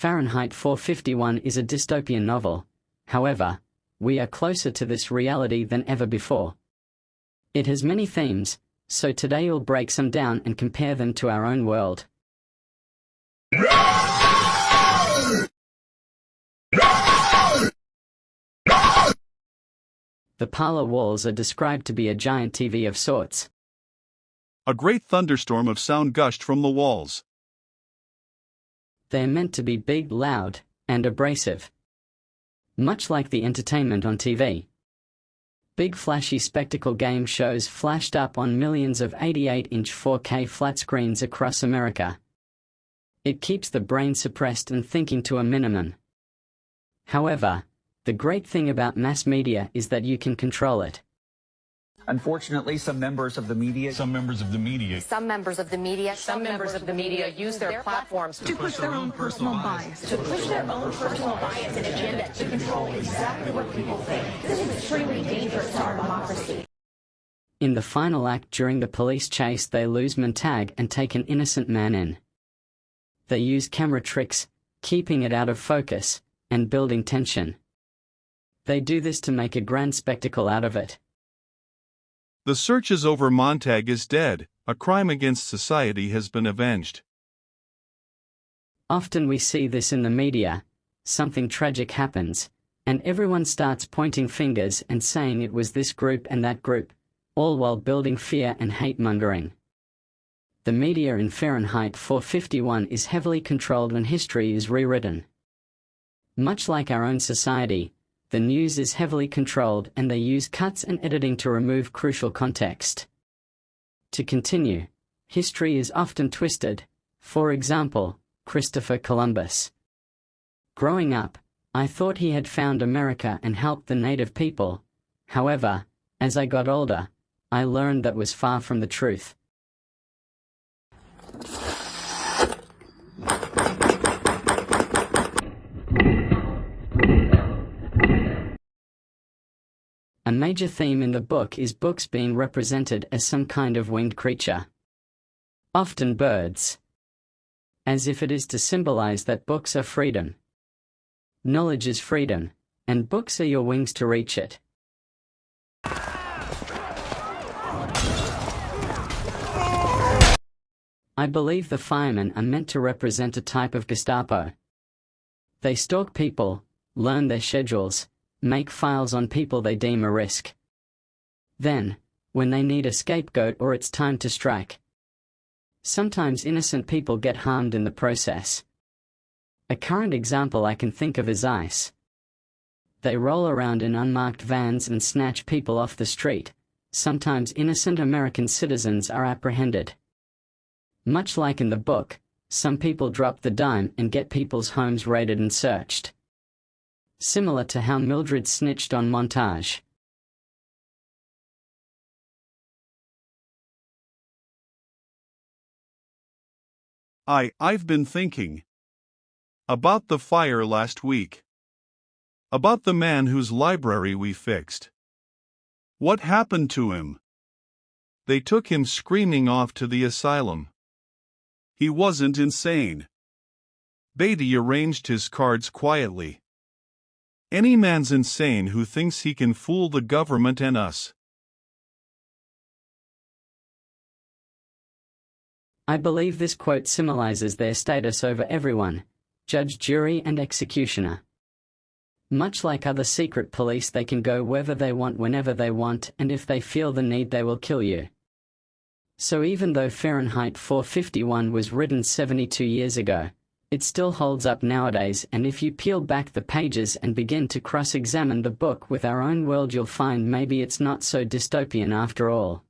Fahrenheit 451 is a dystopian novel. However, we are closer to this reality than ever before. It has many themes, so today we'll break some down and compare them to our own world. The parlor walls are described to be a giant TV of sorts. A great thunderstorm of sound gushed from the walls. They are meant to be big, loud, and abrasive. Much like the entertainment on TV. Big flashy spectacle game shows flashed up on millions of 88-inch 4K flat screens across America. It keeps the brain suppressed and thinking to a minimum. However, the great thing about mass media is that you can control it. Unfortunately, some members of the media use their platforms to push their own personal bias. And agenda to control exactly what people think. This is extremely dangerous to our democracy. In the final act during the police chase, they lose Montag and take an innocent man in. They use camera tricks, keeping it out of focus, and building tension. They do this to make a grand spectacle out of it. The search is over. Montag is dead. A crime against society has been avenged. Often we see this in the media. Something tragic happens, and everyone starts pointing fingers and saying it was this group and that group, all while building fear and hate-mongering. The media in Fahrenheit 451 is heavily controlled when history is rewritten. Much like our own society, the news is heavily controlled and they use cuts and editing to remove crucial context. To continue, history is often twisted. For example, Christopher Columbus. Growing up, I thought he had found America and helped the native people. However, as I got older, I learned that was far from the truth. A major theme in the book is books being represented as some kind of winged creature. Often birds. As if it is to symbolize that books are freedom. Knowledge is freedom, and books are your wings to reach it. I believe the firemen are meant to represent a type of Gestapo. They stalk people, learn their schedules, make files on people they deem a risk. Then, when they need a scapegoat or it's time to strike, sometimes innocent people get harmed in the process. A current example I can think of is ICE. They roll around in unmarked vans and snatch people off the street. Sometimes innocent American citizens are apprehended. Much like in the book, some people drop the dime and get people's homes raided and searched. Similar to how Mildred snitched on Montage. I've been thinking about the fire last week. About the man whose library we fixed. What happened to him? They took him screaming off to the asylum. He wasn't insane. Beatty arranged his cards quietly. Any man's insane who thinks he can fool the government and us. I believe this quote symbolizes their status over everyone, judge, jury, and executioner. Much like other secret police, they can go wherever they want, whenever they want, and if they feel the need, they will kill you. So even though Fahrenheit 451 was written 72 years ago, it still holds up nowadays, and if you peel back the pages and begin to cross-examine the book with our own world, you'll find maybe it's not so dystopian after all.